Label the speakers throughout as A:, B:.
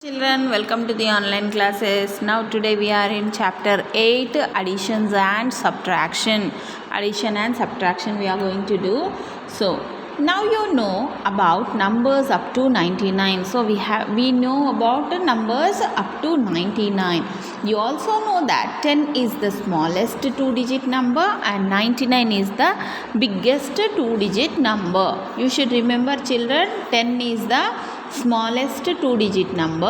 A: Children, welcome to the online classes. Now today we are in chapter 8, additions and subtraction. Addition and subtraction we are going to do. So now you know about numbers up to 99. So we know about the numbers up to 99. You also know that 10 is the smallest two-digit number and 99 is the biggest two-digit number. You should remember, children, 10 is the smallest two-digit number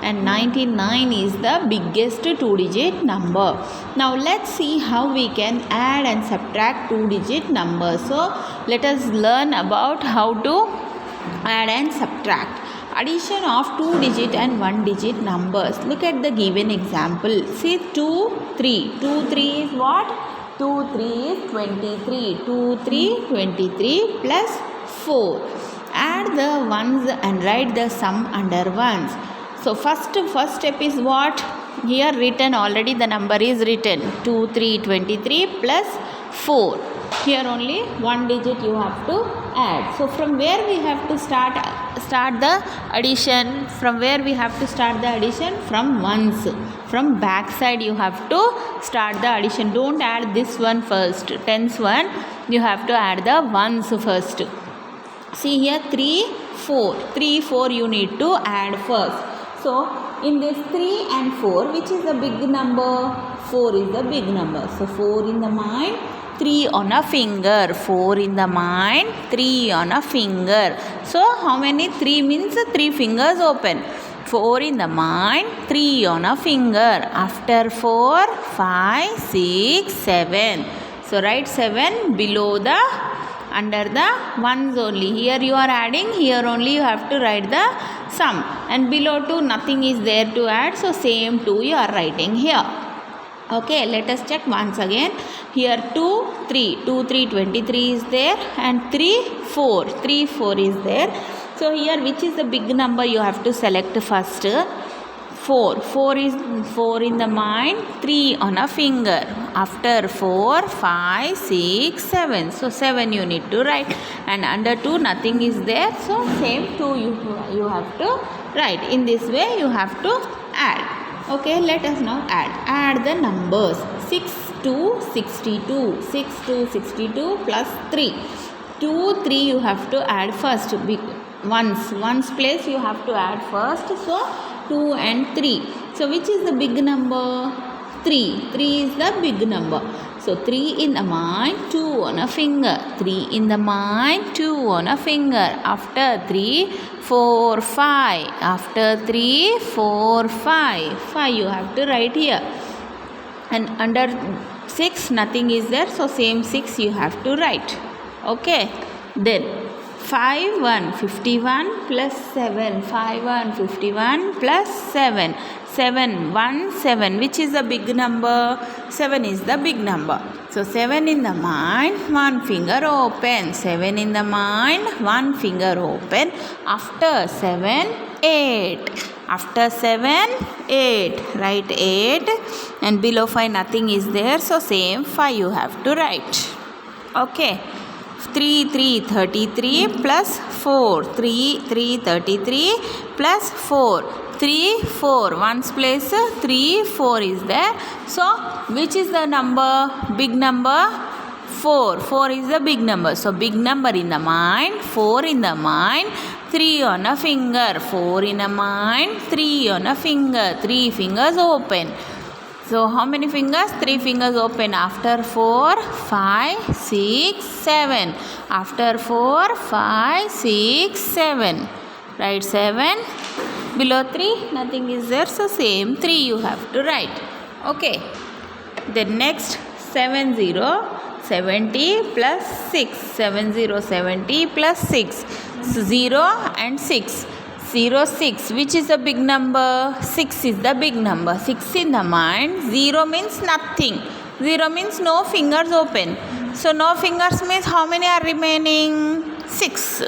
A: and 99 is the biggest two-digit number. Now let's see how we can add and subtract two-digit numbers. So let us learn about how to add and subtract. Addition of two-digit and one-digit numbers. Look at the given example. See 2, 3. 2, 3 is what? 2, 3 is 23. 2, 3, 23 plus 4. Add the ones and write the sum under ones. So first step is what? Here written already, the number is written 2, 3, 23 plus 4. Here only one digit you have to add. So from where we have to start the addition? From where we have to start the addition? From ones. From back side you have to start the addition. Don't add this one first. Tens one, you have to add the ones first. See here 3, 4. 3, 4 you need to add first. So in this 3 and 4, which is the big number? 4 is the big number. So 4 in the mind, 3 on a finger. 4 in the mind, 3 on a finger. So how many? 3 means 3 fingers open. 4 in the mind, 3 on a finger. After 4, 5, 6, 7. So write 7 below the under the ones only. Here you are adding, here only you have to write the sum. And below 2 nothing is there to add, so same 2 you are writing here. Okay, let us check once again. Here 2, 3. 2, 3, 23 is there and 3, 4. 3, 4 is there. So here which is the big number you have to select first? 4. 4 is 4 in the mind, 3 on a finger. After 4, 5, 6, 7. So 7 you need to write. And under 2 nothing is there. So same 2 you have to write. In this way you have to add. Okay, let us now add. Add the numbers. 6 to 62. 6 to 62 plus 3. 2, 3 you have to add first. Ones place you have to add first. So 2 and 3. So which is the big number? 3. 3 is the big number. So 3 in the mind, 2 on a finger. 3 in the mind, 2 on a finger. After 3, 4, 5. After 3, 4, 5. 5 you have to write here. And under 6 nothing is there. So same 6 you have to write. Okay. Then 5, 1, 51 plus 7. 5, 1, 51 plus 7. 7, 1, 7. Which is the big number? 7 is the big number. So 7 in the mind, 1 finger open. 7 in the mind, 1 finger open. After 7, 8. After 7, 8. Write 8. And below 5 nothing is there. So same 5 you have to write. Okay. 3, 3, 33 plus 4. 3, 3, 33 plus 4. 3, 4. Ones place 3, 4 is there. So, which is the number? Big number? 4. 4 is the big number. So, big number in the mind. 4 in the mind. 3 on a finger. 4 in a mind. 3 on a finger. 3 fingers open. So how many fingers? 3 fingers open. After 4, 5, 6, 7. After 4, 5, 6, 7. Write 7. Below 3, nothing is there. So same 3 you have to write. Okay. Then next 70, 70 plus 6. 70, 70 plus 6. So 0 and 6. 0, 6. Which is the big number? 6 is the big number. 6 in the mind. 0 means nothing. 0 means no fingers open. So no fingers means how many are remaining? 6.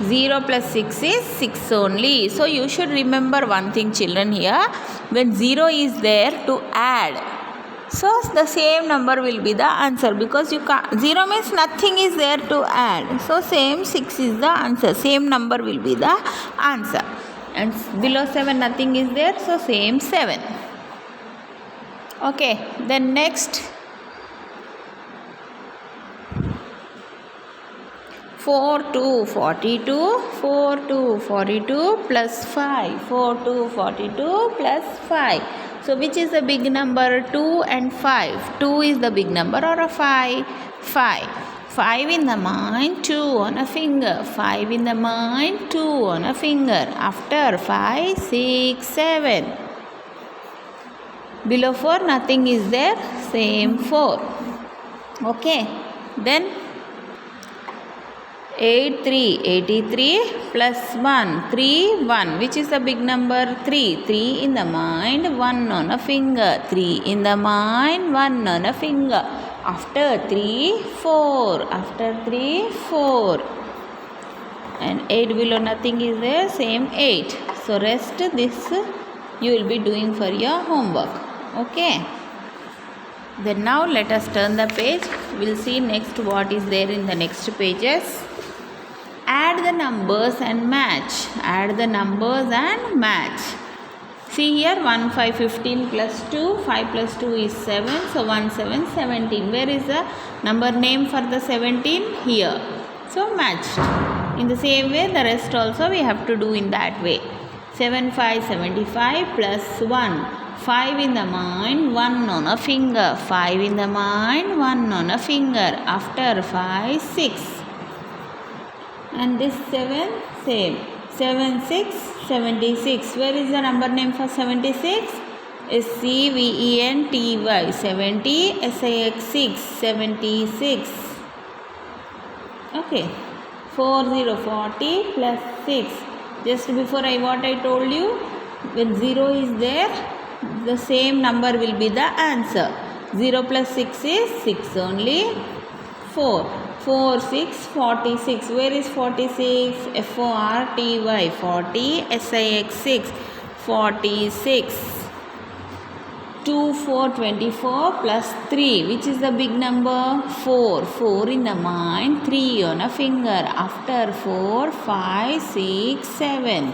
A: 0 plus 6 is 6 only. So you should remember one thing, children, here. When 0 is there, to add, so the same number will be the answer, because you can't, 0 means nothing is there to add. So same 6 is the answer. Same number will be the answer. and below 7 nothing is there, so same 7. Okay, then next 4 to 42, 4 to 42 plus 5, 4 to 42 plus 5. So which is the big number? 2 and 5. 2 is the big number or a 5? 5. 5 in the mind, 2 on a finger. 5 in the mind, 2 on a finger. After 5, 6, 7. Below 4 nothing is there, same 4. Okay, then 8, 3, 83 plus 1, 3, 1. Which is the big number? 3. 3 in the mind, 1 on a finger. 3 in the mind, 1 on a finger. After 3, 4. After 3, 4. And 8 below nothing is there, same 8. So rest this you will be doing for your homework. Okay. Then now let us turn the page. We'll see next what is there in the next pages. Add the numbers and match. Add the numbers and match. See here 1, 5, 15 plus 2. 5 plus 2 is 7. So 1, 7, 17. Where is the number name for the 17? Here. So matched. In the same way the rest also we have to do in that way. 7, 5, 75 plus 1. 5 in the mind, 1 on a finger. 5 in the mind, 1 on a finger. After 5, 6. And this 7, same. 7, 6, 76. Where is the number name for 76? SCVENTY. 70, SIX 6, 76. Okay. 40, 40 plus 6. Just before what I told you, when 0 is there, the same number will be the answer. 0 plus 6 is 6 only. 4. 4, 6, 46. Where is 46? FORTY. 40, SIX 6, 46. 2, 4, 24 plus 3. Which is the big number? 4. 4 in the mind, 3 on a finger. After 4, 5, 6, 7.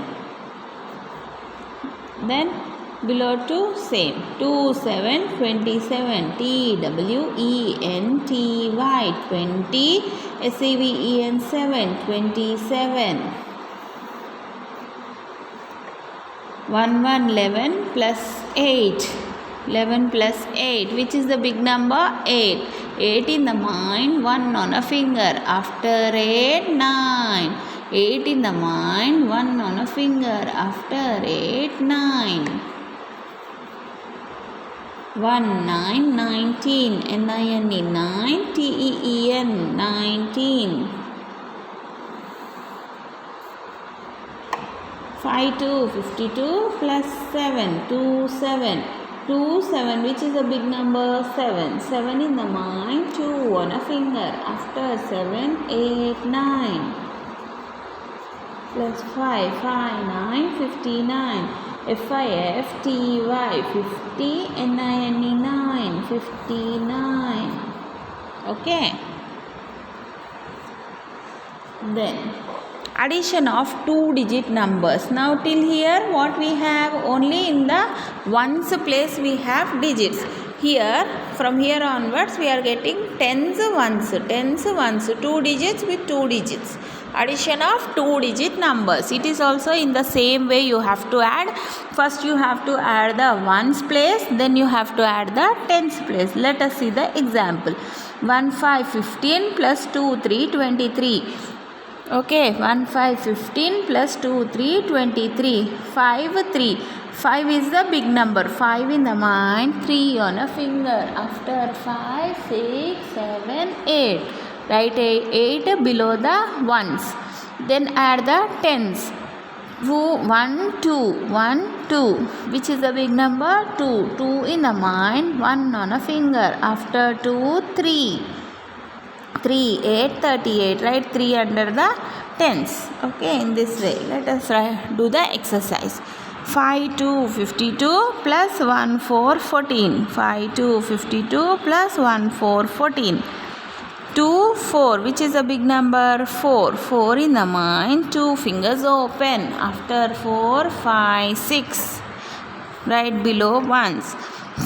A: Then below 2, same. 2, 7, 27. TWENTY. 20. SEVEN 7, 27. 1, 1, 11 plus 8. 11 plus 8. Which is the big number? 8. 8 in the mind, 1 on a finger. After 8, 9. 8 in the mind, 1 on a finger. After 8, 9. 1, 9, 19. NINE 9. TEEN 19. 5, 2, 52 plus 7. 2, 7. 2, 7. Which is the big number? 7. 7 in the mind, 2 on a finger. After 7, 8, 9. Plus 5, 5, 9, 59. FIFTY 50, NINE 9, 59. Okay. Then addition of 2-digit numbers. Now till here what we have? Only in the ones place we have digits. Here from here onwards we are getting tens, ones, 2 digits with 2 digits. Addition of 2-digit numbers. It is also in the same way you have to add. First you have to add the ones place, then you have to add the tens place. Let us see the example. 1, 5, 15 plus 2, 3, 23. Okay, 1, 5, 15 plus 2, 3, 23. 5, 3. 5 is the big number. 5 in the mind, 3 on a finger. After 5, 6, 7, 8. Write 8 below the ones. Then add the tens. 1, 2, 1, 2. Which is the big number? 2. 2 in the mind, 1 on a finger. After 2, 3. 3, 8, 38. Write 3 under the tens. Okay, in this way. Let us do the exercise. 5, 2, 52 plus 1, 4, 14. 5, 2, 52 plus 1, 4, 14. 2, 4. Which is the big number? 4. 4 in the mind. 2 fingers open. After 4, 5, 6. Right below ones.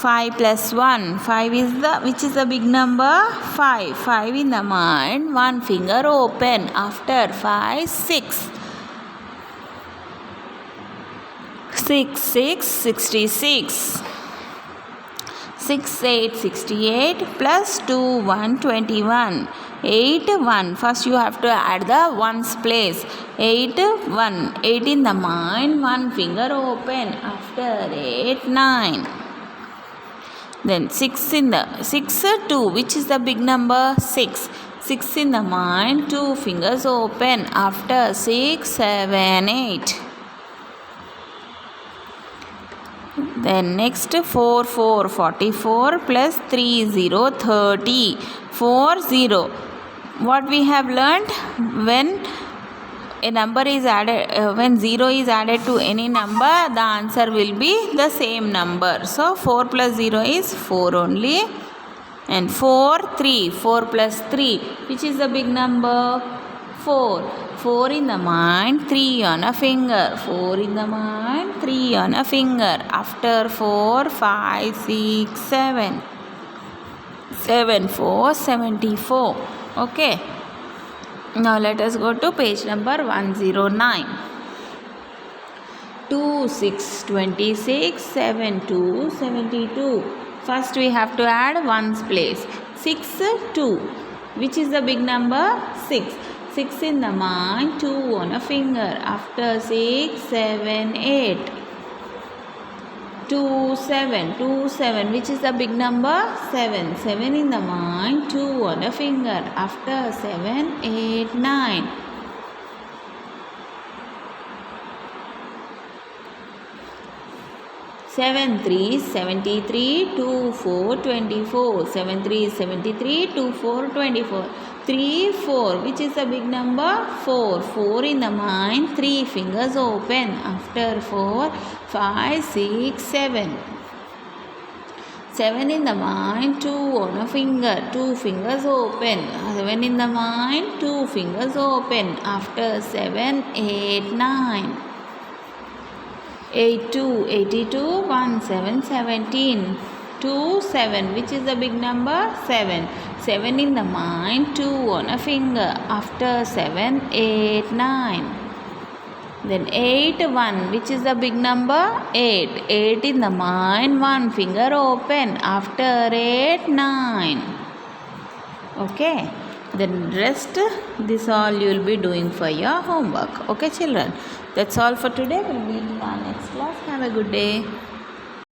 A: 5 plus 1. 5 is the, which is the big number? 5. 5 in the mind. 1 finger open. After 5, 6. 6, 6, 66. 6, 8, 68 plus 2, 1, 21. 8, 1. First you have to add the ones place. 8, 1. 8 in the mind. 1 finger open. After 8, 9. Then 6 in the 6, 2. Which is the big number? 6. 6 in the mind. 2 fingers open. After 6, 7, 8. Then next 4, 4, 44 plus 3, 0, 30. 4, 0. What we have learnt? When a number is added, when 0 is added to any number, the answer will be the same number. So 4 plus 0 is 4 only. And 4, 3. 4 plus 3. Which is the big number? 4. 4 in the mind, 3 on a finger. 4 in the mind, 3 on a finger. After 4, 5, 6, 7. 7, 4, 74. Okay. Now let us go to page number 109. 2, 6, 26. 7, 2, 72. First we have to add ones place. 6, 2. Which is the big number? 6. 6 in the mind, 2 on a finger. After 6, 7, 8. 2, 7. 2, 7. Which is the big number? 7. 7 in the mind, 2 on a finger. After 7, 8, 9. 7, 3, 73. 2, 4, 24. 7, 3, 73. 2, 4, 24. 3, 4. Which is the big number? 4. 4 in the mind. 3 fingers open. After 4, 5, 6, 7. 7 in the mind. 2 on a finger. 2 fingers open. 7 in the mind. 2 fingers open. After 7, 8, 9. 8, 2, 82. 1, 7, 17. 2, 7. Which is the big number? 7. 7 in the mind, 2 on a finger. After 7, 8, 9. Then 8, 1. Which is the big number? 8. 8 in the mind, 1 finger open. After 8, 9. Okay. Then rest, this all you will be doing for your homework. Okay children. That's all for today. We'll meet in our next class. Have a good day.